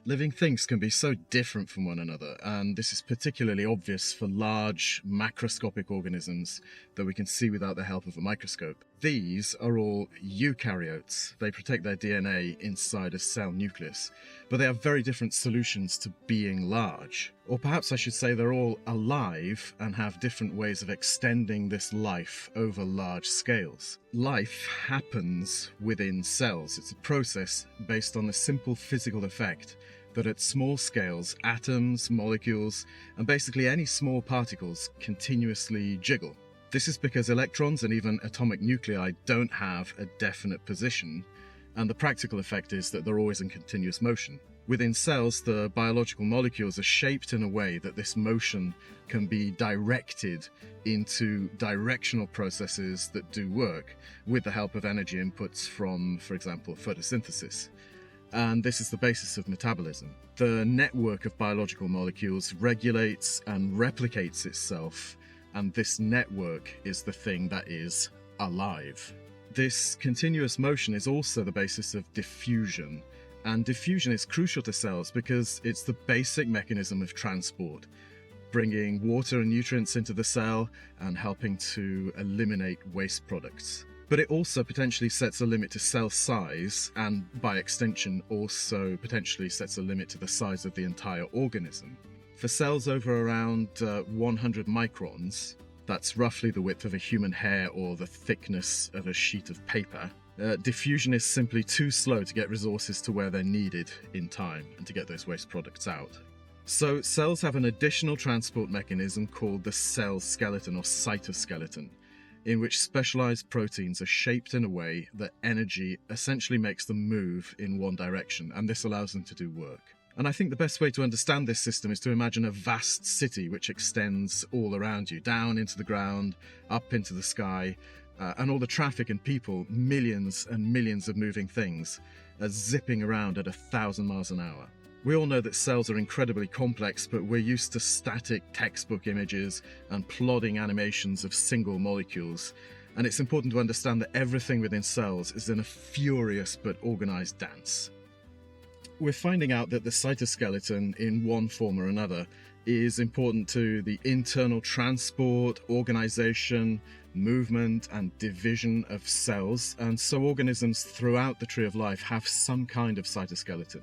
Living things can be so different from one another, and this is particularly obvious for large macroscopic organisms that we can see without the help of a microscope. These are all eukaryotes. They protect their DNA inside a cell nucleus, but they have very different solutions to being large. Or perhaps I should say they're all alive and have different ways of extending this life over large scales. Life happens within cells. It's a process based on the simple physical effect that at small scales, atoms, molecules, and basically any small particles continuously jiggle. This is because electrons and even atomic nuclei don't have a definite position, and the practical effect is that they're always in continuous motion. Within cells, the biological molecules are shaped in a way that this motion can be directed into directional processes that do work with the help of energy inputs from, for example, photosynthesis. And this is the basis of metabolism. The network of biological molecules regulates and replicates itself, and this network is the thing that is alive. This continuous motion is also the basis of diffusion, and diffusion is crucial to cells because it's the basic mechanism of transport, bringing water and nutrients into the cell and helping to eliminate waste products. But it also potentially sets a limit to cell size, and by extension also potentially sets a limit to the size of the entire organism. For cells over around 100 microns, that's roughly the width of a human hair or the thickness of a sheet of paper, diffusion is simply too slow to get resources to where they're needed in time and to get those waste products out. So cells have an additional transport mechanism called the cell skeleton or cytoskeleton, in which specialized proteins are shaped in a way that energy essentially makes them move in one direction, and this allows them to do work. And I think the best way to understand this system is to imagine a vast city which extends all around you, down into the ground, up into the sky, and all the traffic and people, millions and millions of moving things, are zipping around at 1,000 miles an hour. We all know that cells are incredibly complex, but we're used to static textbook images and plodding animations of single molecules, and it's important to understand that everything within cells is in a furious but organized dance. We're finding out that the cytoskeleton, in one form or another, is important to the internal transport, organization, movement, and division of cells, and so organisms throughout the tree of life have some kind of cytoskeleton.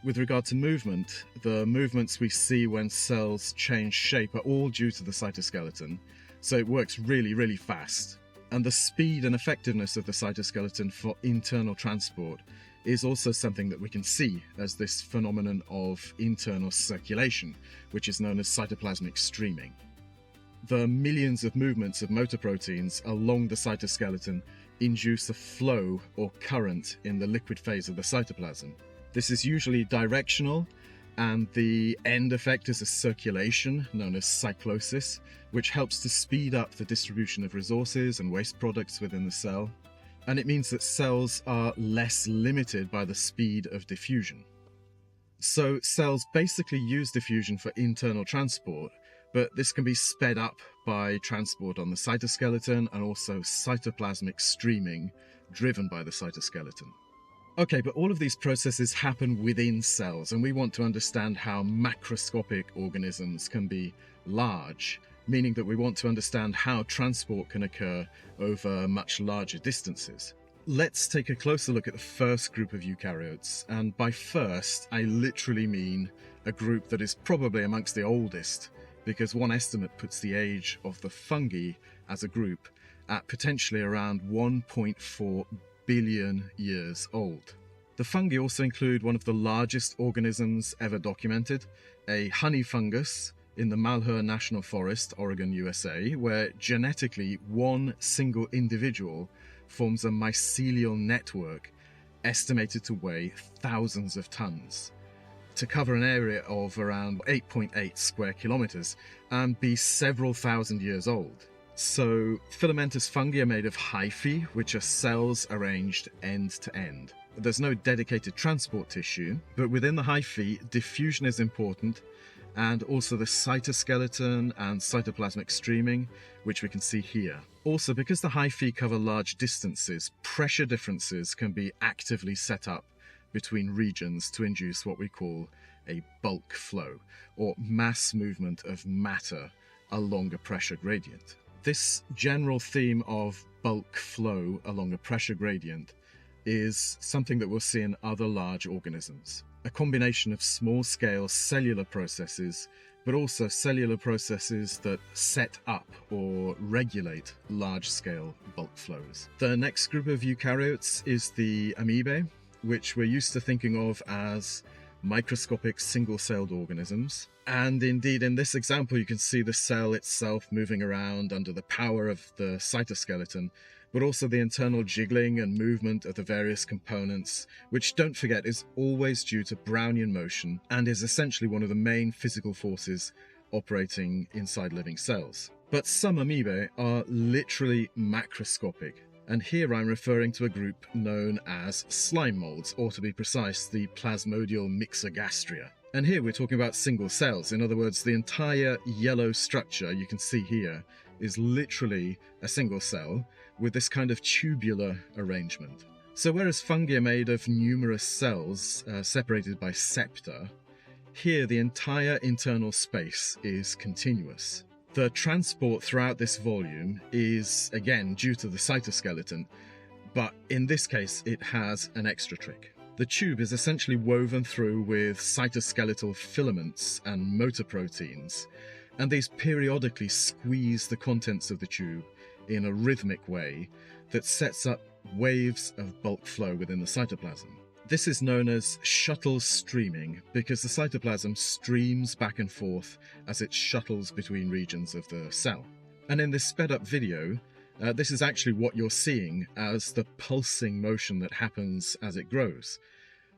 With regard to movement, the movements we see when cells change shape are all due to the cytoskeleton, so it works really, really fast. And the speed and effectiveness of the cytoskeleton for internal transport is also something that we can see as this phenomenon of internal circulation, which is known as cytoplasmic streaming. The millions of movements of motor proteins along the cytoskeleton induce a flow or current in the liquid phase of the cytoplasm. This is usually directional, and the end effect is a circulation known as cyclosis, which helps to speed up the distribution of resources and waste products within the cell. And it means that cells are less limited by the speed of diffusion. So cells basically use diffusion for internal transport, but this can be sped up by transport on the cytoskeleton and also cytoplasmic streaming driven by the cytoskeleton. Okay, but all of these processes happen within cells, and we want to understand how macroscopic organisms can be large, meaning that we want to understand how transport can occur over much larger distances. Let's take a closer look at the first group of eukaryotes, and by first, I literally mean a group that is probably amongst the oldest, because one estimate puts the age of the fungi as a group at potentially around 1.4 billion years old. The fungi also include one of the largest organisms ever documented, a honey fungus in the Malheur National Forest, Oregon, USA, where genetically one single individual forms a mycelial network estimated to weigh thousands of tons, to cover an area of around 8.8 square kilometers and be several thousand years old. So, filamentous fungi are made of hyphae, which are cells arranged end to end. There's no dedicated transport tissue, but within the hyphae, diffusion is important, and also the cytoskeleton and cytoplasmic streaming, which we can see here. Also, because the hyphae cover large distances, pressure differences can be actively set up between regions to induce what we call a bulk flow, or mass movement of matter along a pressure gradient. This general theme of bulk flow along a pressure gradient is something that we'll see in other large organisms. A combination of small-scale cellular processes, but also cellular processes that set up or regulate large-scale bulk flows. The next group of eukaryotes is the amoebae, which we're used to thinking of as microscopic single-celled organisms. And indeed, in this example, you can see the cell itself moving around under the power of the cytoskeleton, but also the internal jiggling and movement of the various components, which, don't forget, is always due to Brownian motion and is essentially one of the main physical forces operating inside living cells. But some amoebae are literally macroscopic, and here I'm referring to a group known as slime molds, or to be precise, the plasmodial myxogastria. And here we're talking about single cells. In other words, the entire yellow structure you can see here is literally a single cell with this kind of tubular arrangement. So whereas fungi are made of numerous cells separated by septa, here the entire internal space is continuous. The transport throughout this volume is, again, due to the cytoskeleton, but in this case it has an extra trick. The tube is essentially woven through with cytoskeletal filaments and motor proteins, and these periodically squeeze the contents of the tube in a rhythmic way that sets up waves of bulk flow within the cytoplasm. This is known as shuttle streaming because the cytoplasm streams back and forth as it shuttles between regions of the cell. And in this sped up video, this is actually what you're seeing as the pulsing motion that happens as it grows.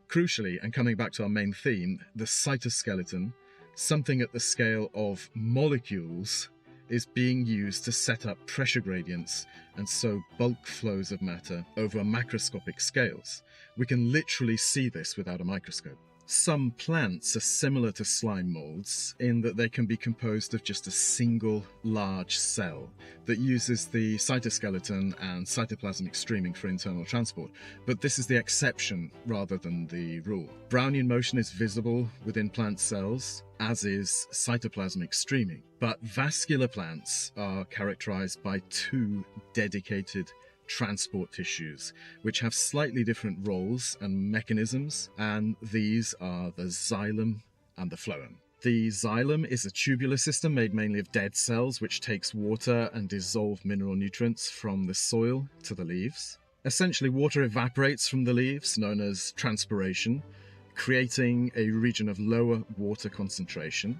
Crucially, and coming back to our main theme, the cytoskeleton, something at the scale of molecules, is being used to set up pressure gradients and so bulk flows of matter over macroscopic scales. We can literally see this without a microscope. Some plants are similar to slime molds in that they can be composed of just a single large cell that uses the cytoskeleton and cytoplasmic streaming for internal transport, but this is the exception rather than the rule. Brownian motion is visible within plant cells, as is cytoplasmic streaming, but vascular plants are characterized by two dedicated transport tissues, which have slightly different roles and mechanisms, and these are the xylem and the phloem. The xylem is a tubular system made mainly of dead cells, which takes water and dissolved mineral nutrients from the soil to the leaves. Essentially, water evaporates from the leaves, known as transpiration, creating a region of lower water concentration.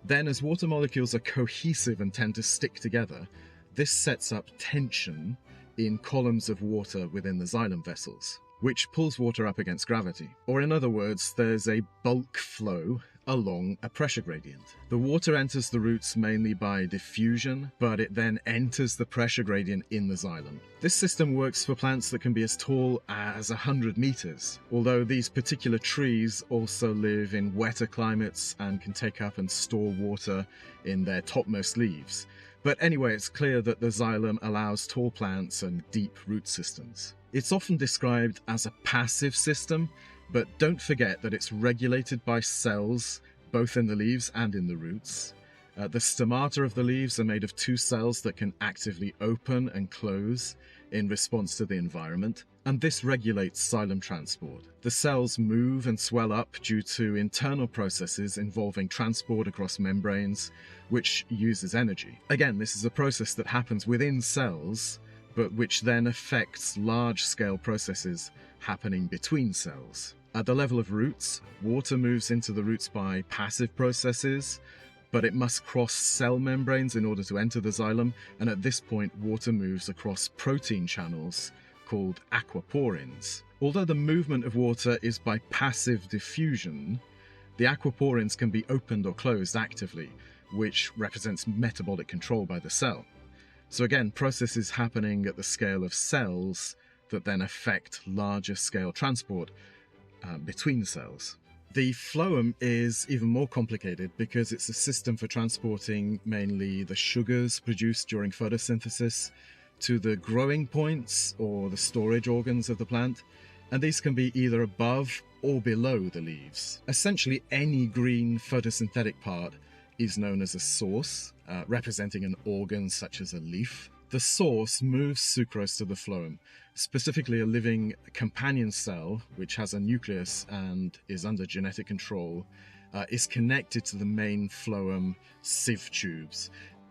Then, as water molecules are cohesive and tend to stick together, this sets up tension in columns of water within the xylem vessels, which pulls water up against gravity. Or in other words, there's a bulk flow along a pressure gradient. The water enters the roots mainly by diffusion, but it then enters the pressure gradient in the xylem. This system works for plants that can be as tall as 100 meters, although these particular trees also live in wetter climates and can take up and store water in their topmost leaves. But anyway, it's clear that the xylem allows tall plants and deep root systems. It's often described as a passive system, but don't forget that it's regulated by cells, both in the leaves and in the roots. The stomata of the leaves are made of two cells that can actively open and close in response to the environment, and this regulates xylem transport. The cells move and swell up due to internal processes involving transport across membranes, which uses energy. Again, this is a process that happens within cells, but which then affects large-scale processes happening between cells. At the level of roots, water moves into the roots by passive processes, but it must cross cell membranes in order to enter the xylem, and at this point water moves across protein channels called aquaporins. Although the movement of water is by passive diffusion, the aquaporins can be opened or closed actively, which represents metabolic control by the cell. So again, processes happening at the scale of cells that then affect larger scale transport between cells. The phloem is even more complicated because it's a system for transporting mainly the sugars produced during photosynthesis to the growing points or the storage organs of the plant, and these can be either above or below the leaves. Essentially, any green photosynthetic part is known as a source, representing an organ such as a leaf. The source moves sucrose to the phloem, specifically a living companion cell, which has a nucleus and is under genetic control, is connected to the main phloem sieve tubes.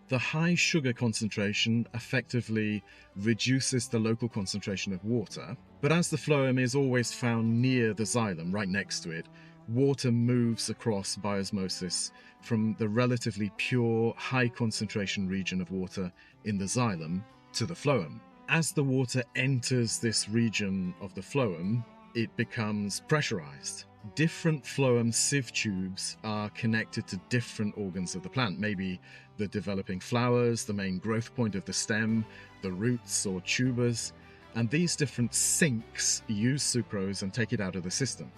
The high sugar concentration effectively reduces the local concentration of water, but as the phloem is always found near the xylem, right next to it, water moves across by osmosis from the relatively pure, high concentration region of water in the xylem to the phloem. As the water enters this region of the phloem, it becomes pressurized. Different phloem sieve tubes are connected to different organs of the plant, maybe the developing flowers, the main growth point of the stem, the roots or tubers, and these different sinks use sucrose and take it out of the system.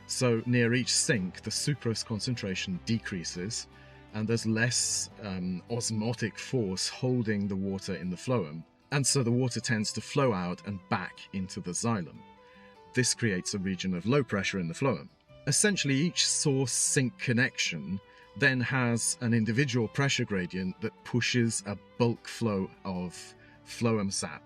So near each sink, the sucrose concentration decreases, and there's less osmotic force holding the water in the phloem, and so the water tends to flow out and back into the xylem. This creates a region of low pressure in the phloem. Essentially, each source-sink connection then has an individual pressure gradient that pushes a bulk flow of phloem sap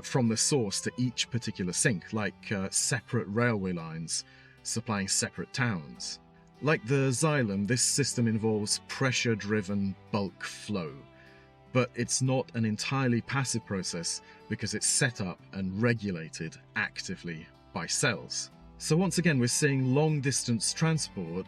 from the source to each particular sink, like separate railway lines supplying separate towns. Like the xylem, this system involves pressure-driven bulk flow, but it's not an entirely passive process because it's set up and regulated actively by cells. So once again, we're seeing long-distance transport,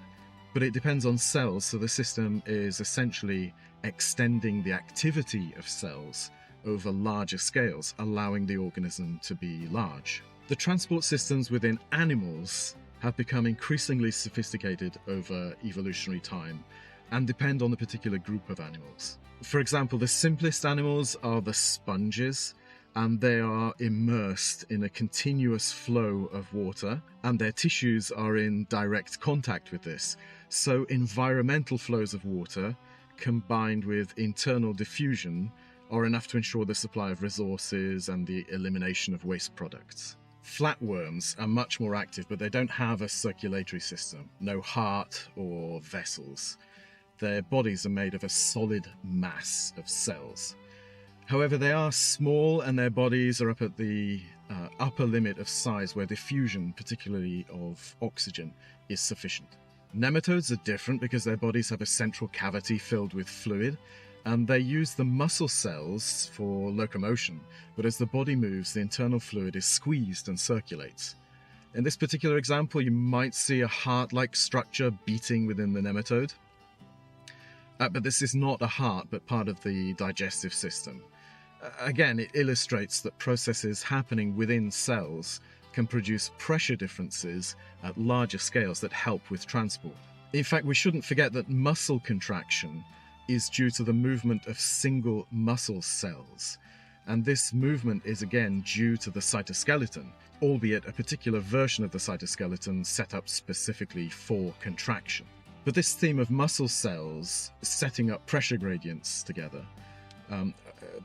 but it depends on cells, so the system is essentially extending the activity of cells over larger scales, allowing the organism to be large. The transport systems within animals have become increasingly sophisticated over evolutionary time and depend on the particular group of animals. For example, the simplest animals are the sponges, and they are immersed in a continuous flow of water, and their tissues are in direct contact with this. So environmental flows of water combined with internal diffusion are enough to ensure the supply of resources and the elimination of waste products. Flatworms are much more active, but they don't have a circulatory system, no heart or vessels. Their bodies are made of a solid mass of cells. However, they are small and their bodies are up at the upper limit of size where diffusion, particularly of oxygen, is sufficient. Nematodes are different because their bodies have a central cavity filled with fluid, and they use the muscle cells for locomotion, but as the body moves, the internal fluid is squeezed and circulates. In this particular example, you might see a heart-like structure beating within the nematode. But this is not a heart, but part of the digestive system. Again, it illustrates that processes happening within cells can produce pressure differences at larger scales that help with transport. In fact, we shouldn't forget that muscle contraction is due to the movement of single muscle cells. And this movement is again due to the cytoskeleton, albeit a particular version of the cytoskeleton set up specifically for contraction. But this theme of muscle cells setting up pressure gradients together,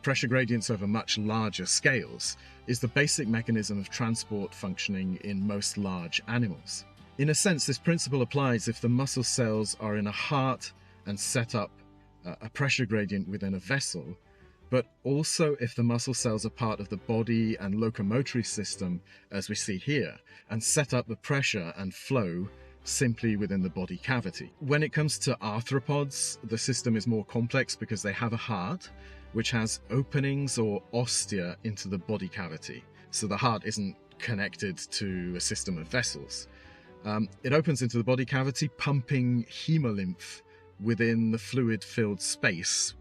pressure gradients over much larger scales, is the basic mechanism of transport functioning in most large animals. In a sense, this principle applies if the muscle cells are in a heart and set up a pressure gradient within a vessel, but also if the muscle cells are part of the body and locomotory system, as we see here, and set up the pressure and flow simply within the body cavity. When it comes to arthropods, the system is more complex because they have a heart, which has openings or ostia into the body cavity. So the heart isn't connected to a system of vessels. It opens into the body cavity, pumping hemolymph within the fluid-filled space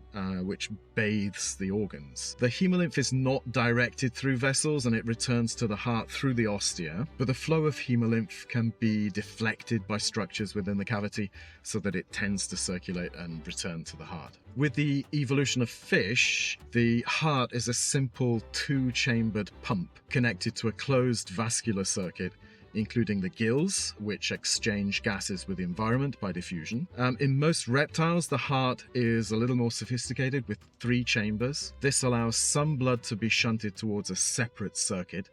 which bathes the organs. The hemolymph is not directed through vessels and it returns to the heart through the ostia, but the flow of hemolymph can be deflected by structures within the cavity so that it tends to circulate and return to the heart. With the evolution of fish, the heart is a simple two-chambered pump connected to a closed vascular circuit, including the gills, which exchange gases with the environment by diffusion. In most reptiles, the heart is a little more sophisticated with 3 chambers. This allows some blood to be shunted towards a separate circuit,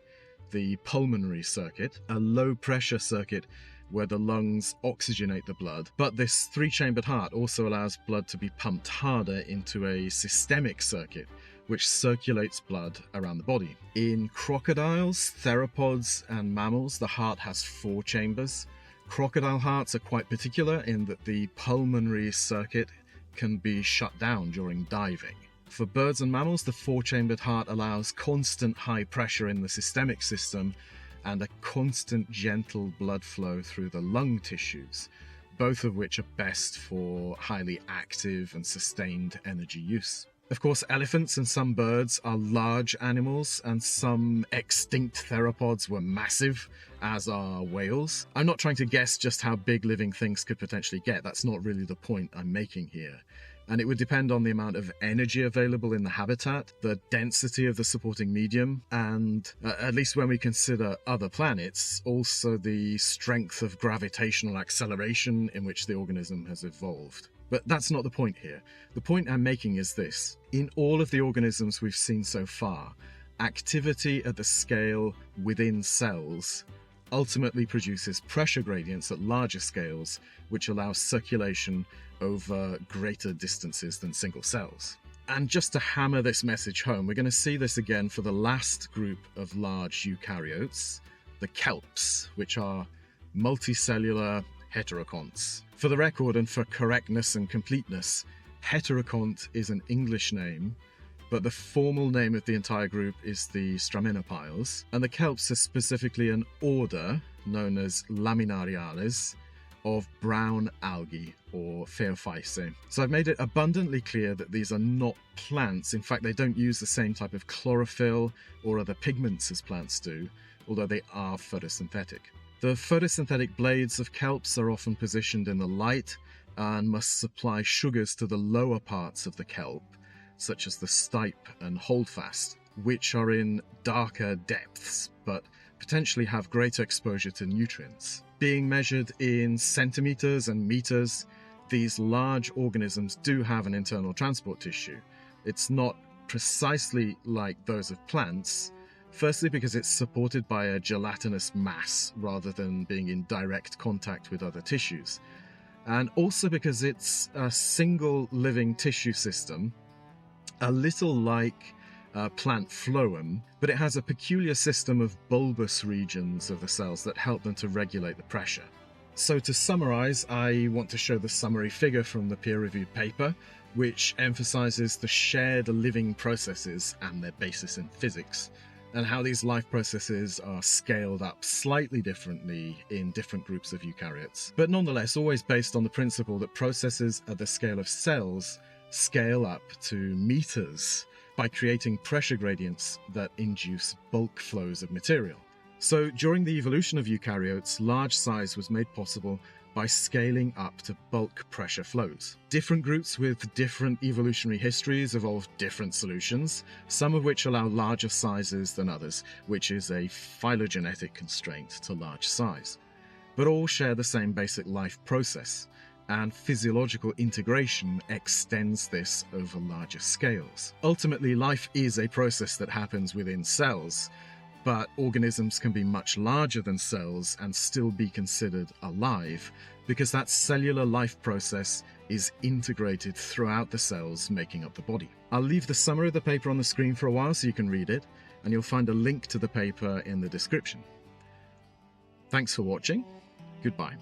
the pulmonary circuit, a low-pressure circuit where the lungs oxygenate the blood, but this three-chambered heart also allows blood to be pumped harder into a systemic circuit, which circulates blood around the body. In crocodiles, theropods, and mammals, the heart has 4 chambers. Crocodile hearts are quite particular in that the pulmonary circuit can be shut down during diving. For birds and mammals, the 4-chambered heart allows constant high pressure in the systemic system and a constant gentle blood flow through the lung tissues, both of which are best for highly active and sustained energy use. Of course, elephants and some birds are large animals, and some extinct theropods were massive, as are whales. I'm not trying to guess just how big living things could potentially get. That's not really the point I'm making here. And it would depend on the amount of energy available in the habitat, the density of the supporting medium, and, at least when we consider other planets, also the strength of gravitational acceleration in which the organism has evolved. But that's not the point here. The point I'm making is this. In all of the organisms we've seen so far, activity at the scale within cells ultimately produces pressure gradients at larger scales, which allow circulation over greater distances than single cells. And just to hammer this message home, we're going to see this again for the last group of large eukaryotes, the kelps, which are multicellular heterokonts. For the record and for correctness and completeness, heterokont is an English name, but the formal name of the entire group is the Straminophiles, and the kelps are specifically an order known as Laminariales of brown algae, or Phaeophyceae. So I've made it abundantly clear that these are not plants. In fact, they don't use the same type of chlorophyll or other pigments as plants do, although they are photosynthetic. The photosynthetic blades of kelps are often positioned in the light and must supply sugars to the lower parts of the kelp, such as the stipe and holdfast, which are in darker depths but potentially have greater exposure to nutrients. Being measured in centimeters and meters, these large organisms do have an internal transport tissue. It's not precisely like those of plants, firstly because it's supported by a gelatinous mass rather than being in direct contact with other tissues, and also because it's a single living tissue system, a little like plant phloem, but it has a peculiar system of bulbous regions of the cells that help them to regulate the pressure. So to summarize, I want to show the summary figure from the peer-reviewed paper, which emphasizes the shared living processes and their basis in physics, and how these life processes are scaled up slightly differently in different groups of eukaryotes, but nonetheless always based on the principle that processes at the scale of cells scale up to meters by creating pressure gradients that induce bulk flows of material. So during the evolution of eukaryotes, large size was made possible by scaling up to bulk pressure flows. Different groups with different evolutionary histories evolved different solutions, some of which allow larger sizes than others, which is a phylogenetic constraint to large size. But all share the same basic life process, and physiological integration extends this over larger scales. Ultimately, life is a process that happens within cells, but organisms can be much larger than cells and still be considered alive, because that cellular life process is integrated throughout the cells making up the body. I'll leave the summary of the paper on the screen for a while so you can read it, and you'll find a link to the paper in the description. Thanks for watching. Goodbye.